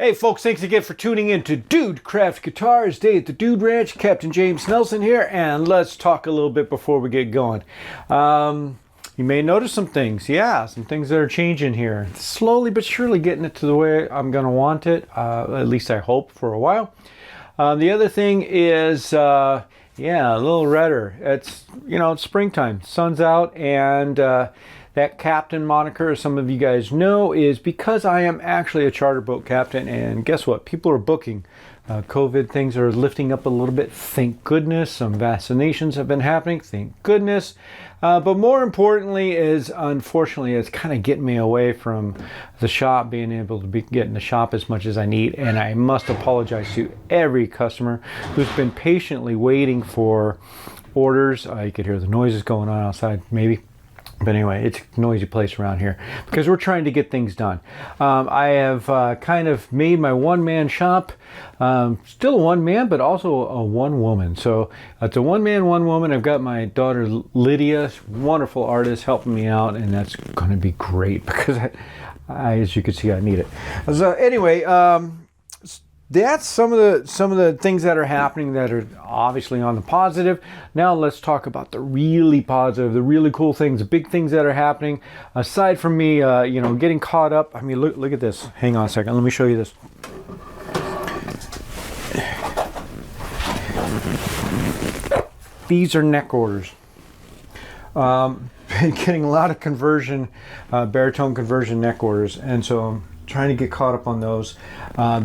Hey folks, thanks again for tuning in to Dude Craft Guitars, Day at the Dude Ranch. Captain James Nelson here, and let's talk a little bit before we get going. You may notice some things. Yeah, some things that are changing here. Slowly but surely getting it to the way I'm going to want it, at least I hope, for a while. The other thing is, yeah, a little redder. It's, it's springtime. Sun's out, and that captain moniker, as some of you guys know, is because I am actually a charter boat captain, and guess what? People are booking. COVID things are lifting up a little bit, thank goodness. Some vaccinations have been happening, thank goodness. But more importantly is, unfortunately, it's kind of getting me away from the shop, being able to get in the shop as much as I need. And I must apologize to every customer who's been patiently waiting for orders. You could hear the noises going on outside, maybe. But anyway, it's a noisy place around here because we're trying to get things done. I have kind of made my one-man shop, still a one-man, but also a one-woman. So it's a one-man, one-woman. I've got my daughter Lydia, wonderful artist, helping me out, and that's going to be great because, as you can see, I need it. So anyway, that's some of the things that are happening that are obviously on the positive. Now let's talk about the really positive, the really cool things, the big things that are happening. Aside from me, getting caught up. I mean, look at this. Hang on a second. Let me show you this. These are neck orders. Been getting a lot of conversion, baritone conversion neck orders, and so I'm trying to get caught up on those.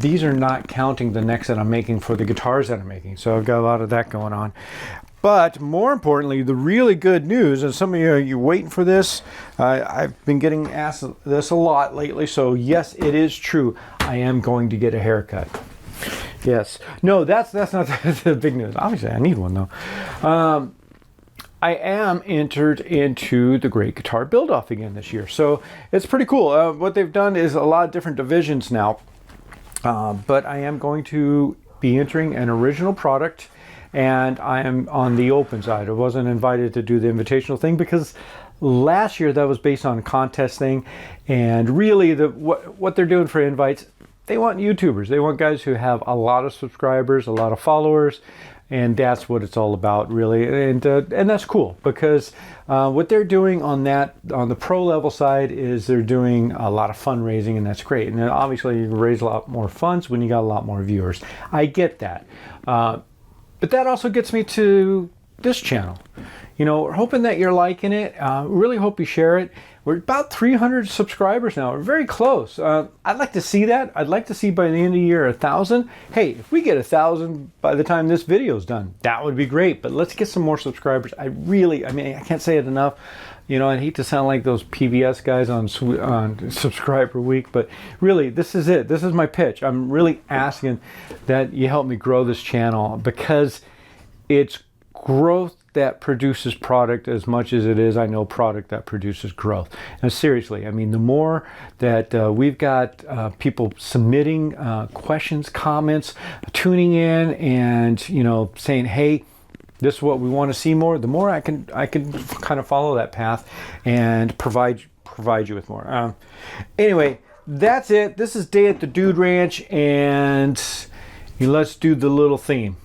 These are not counting the necks that I'm making for the guitars that I'm making, so I've got a lot of that going on. But more importantly, the really good news, and some of you are waiting for this, I've been getting asked this a lot lately, so yes, it is true. I am going to get a haircut. Yes. No, that's not the big news. Obviously, I need one though. I am entered into the Great Guitar Build-Off again this year. So it's pretty cool. What they've done is a lot of different divisions now. But I am going to be entering an original product, and I am on the open side. I wasn't invited to do the invitational thing because last year that was based on a contest thing. And really what they're doing for invites, they want YouTubers. They want guys who have a lot of subscribers, a lot of followers. And that's what it's all about, really, and that's cool because what they're doing on the pro level side is they're doing a lot of fundraising, and that's great. And then obviously you raise a lot more funds when you got a lot more viewers. I get that, but that also gets me to this channel. We're hoping that you're liking it. Really hope you share it. We're about 300 subscribers now. We're very close. I'd like to see that. I'd like to see by the end of the year 1,000. Hey, if we get 1,000 by the time this video is done, that would be great. But let's get some more subscribers. I can't say it enough. I'd hate to sound like those PBS guys on Subscriber Week, but really, this is it. This is my pitch. I'm really asking that you help me grow this channel because it's growth that produces product as much as it is, I know, product that produces growth. And seriously, I mean, the more that we've got people submitting questions, comments, tuning in, and saying, hey, this is what we want to see more, the more I can kind of follow that path and provide you with more. Anyway, that's it. This is Day at the Dude Ranch, and let's do the little theme.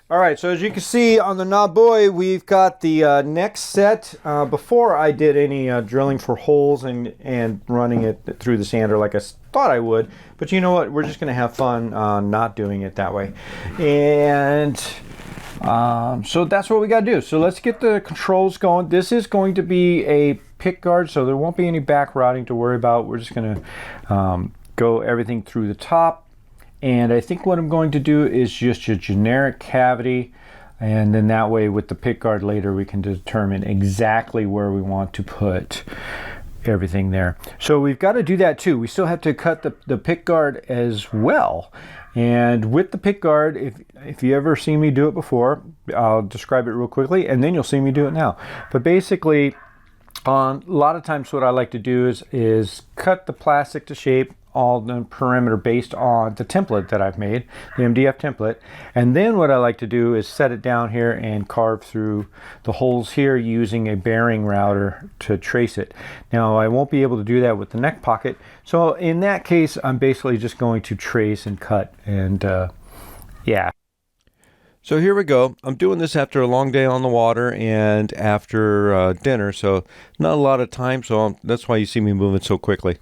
All right, so as you can see on the Nga Bui, we've got the neck set. Before I did any drilling for holes and running it through the sander like I thought I would, but you know what? We're just going to have fun not doing it that way. And so that's what we got to do. So let's get the controls going. This is going to be a pick guard, so there won't be any back routing to worry about. We're just going to go everything through the top. And I think what I'm going to do is just a generic cavity, and then that way with the pick guard later we can determine exactly where we want to put everything there. So we've got to do that too. We still have to cut the pick guard as well. And with the pick guard, if you ever seen me do it before, I'll describe it real quickly, and then you'll see me do it now. But basically, a lot of times what I like to do is cut the plastic to shape all the perimeter based on the template that I've made, the MDF template. And then what I like to do is set it down here and carve through the holes here using a bearing router to trace it. Now I won't be able to do that with the neck pocket, so in that case I'm basically just going to trace and cut, and yeah. So here we go. I'm doing this after a long day on the water and after dinner, so not a lot of time, so that's why you see me moving so quickly.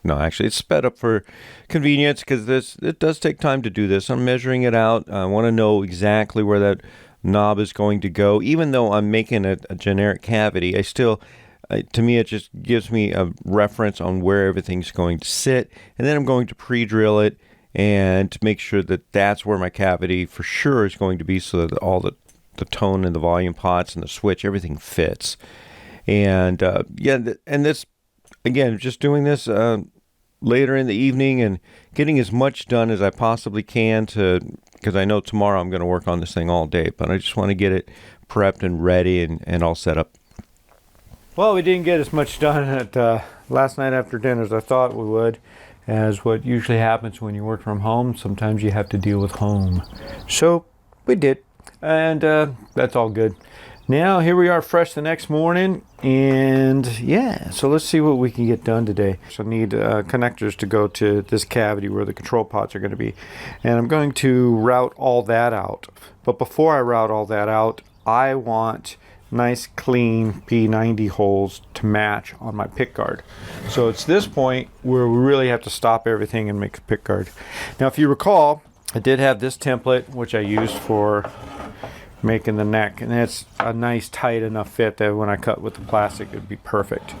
No, actually, it's sped up for convenience because it does take time to do this. I'm measuring it out. I want to know exactly where that knob is going to go. Even though I'm making a generic cavity, to me, it just gives me a reference on where everything's going to sit, and then I'm going to pre-drill it and to make sure that that's where my cavity for sure is going to be, so that all the tone and the volume pots and the switch, everything fits. And and this, again, just doing this later in the evening and getting as much done as I possibly can, because I know tomorrow I'm going to work on this thing all day, but I just want to get it prepped and ready and all set up. Well, we didn't get as much done at last night after dinner as I thought we would, as what usually happens when you work from home. Sometimes you have to deal with home. So we did, and that's all good. Now here we are fresh the next morning, and yeah, so let's see what we can get done today. So I need connectors to go to this cavity where the control pots are going to be, and I'm going to route all that out. But before I route all that out, I want nice clean P90 holes to match on my pick guard. So it's this point where we really have to stop everything and make a pick guard. Now if you recall, I did have this template which I used for making the neck, and it's a nice tight enough fit that when I cut with the plastic it would be perfect.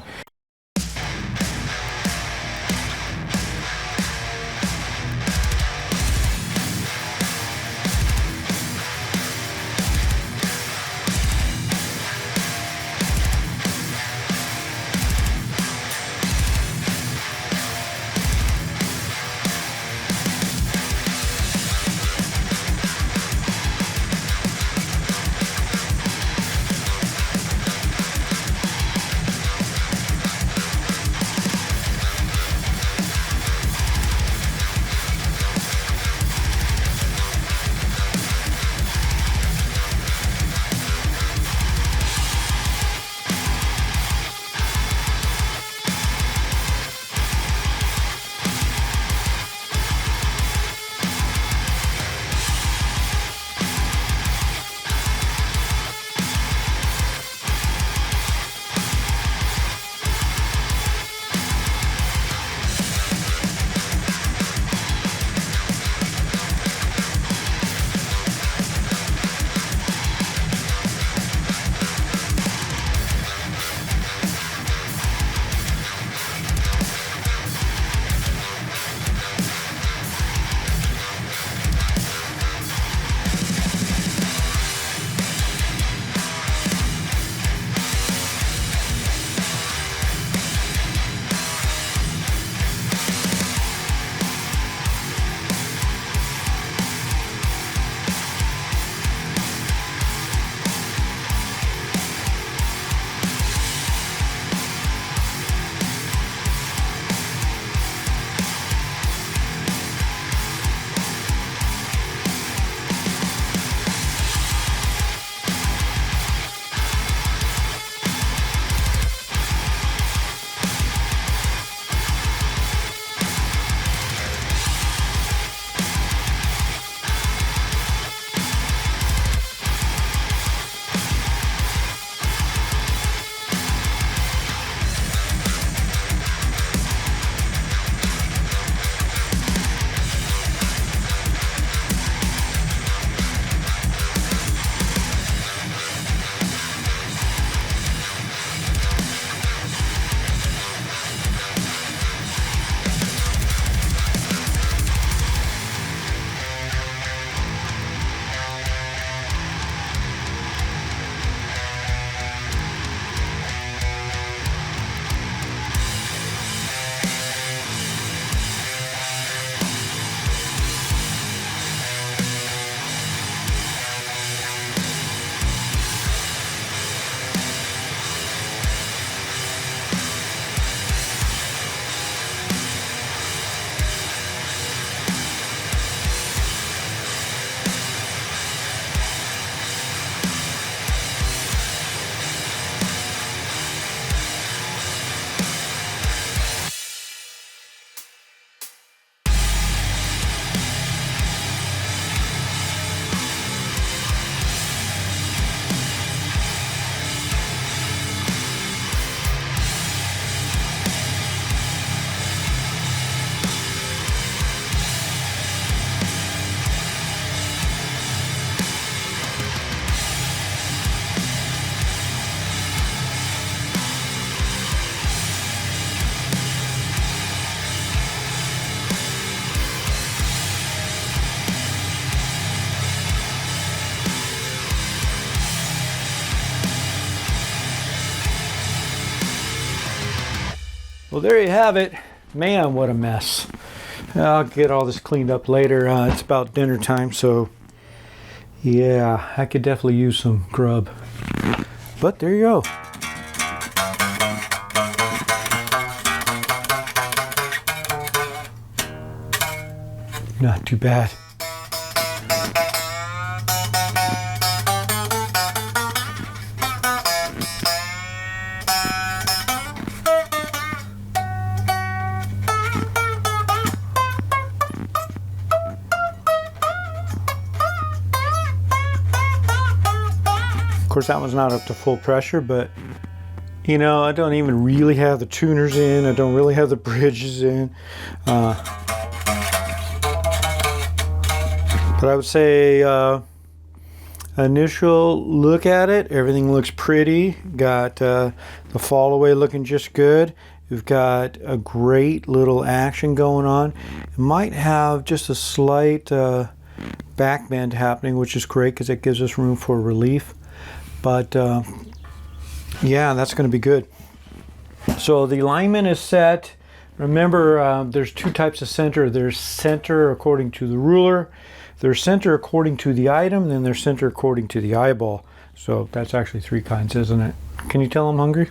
Well, there you have it. Man, what a mess. I'll get all this cleaned up later. It's about dinner time, so yeah, I could definitely use some grub. But there you go. Not too bad. Of course, that one's not up to full pressure, but you know, I don't even really have the tuners in. I don't really have the bridges in. But I would say initial look at it, everything looks pretty. Got the fall away looking just good. You've got a great little action going on. It might have just a slight back bend happening, which is great because it gives us room for relief. But yeah, that's going to be good. So the alignment is set. Remember, there's two types of center. There's center according to the ruler. There's center according to the item, and then there's center according to the eyeball. So that's actually three kinds, isn't it? Can you tell I'm hungry?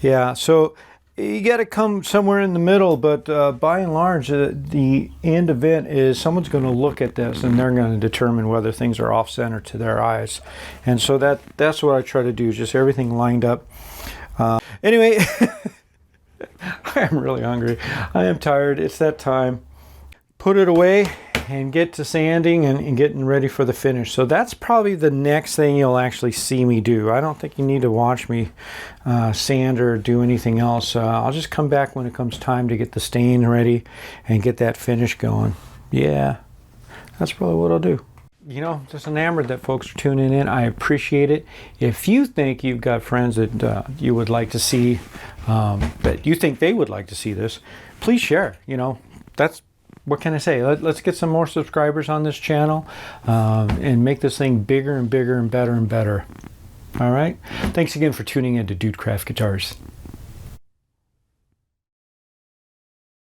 Yeah, so you got to come somewhere in the middle, but by and large, the end event is someone's going to look at this and they're going to determine whether things are off center to their eyes. And so that's what I try to do, just everything lined up. Anyway, I am really hungry. I am tired. It's that time. Put it away and get to sanding and getting ready for the finish. So that's probably the next thing you'll actually see me do. I don't think you need to watch me sand or do anything else. I'll just come back when it comes time to get the stain ready and get that finish going. Yeah, that's probably what I'll do. You know, just enamored that folks are tuning in. I appreciate it. If you think you've got friends that you would like to see, that you think they would like to see this, please share. You know, that's, what can I say? Let's get some more subscribers on this channel and make this thing bigger and bigger and better and better. All right. Thanks again for tuning in to Dude Craft Guitars.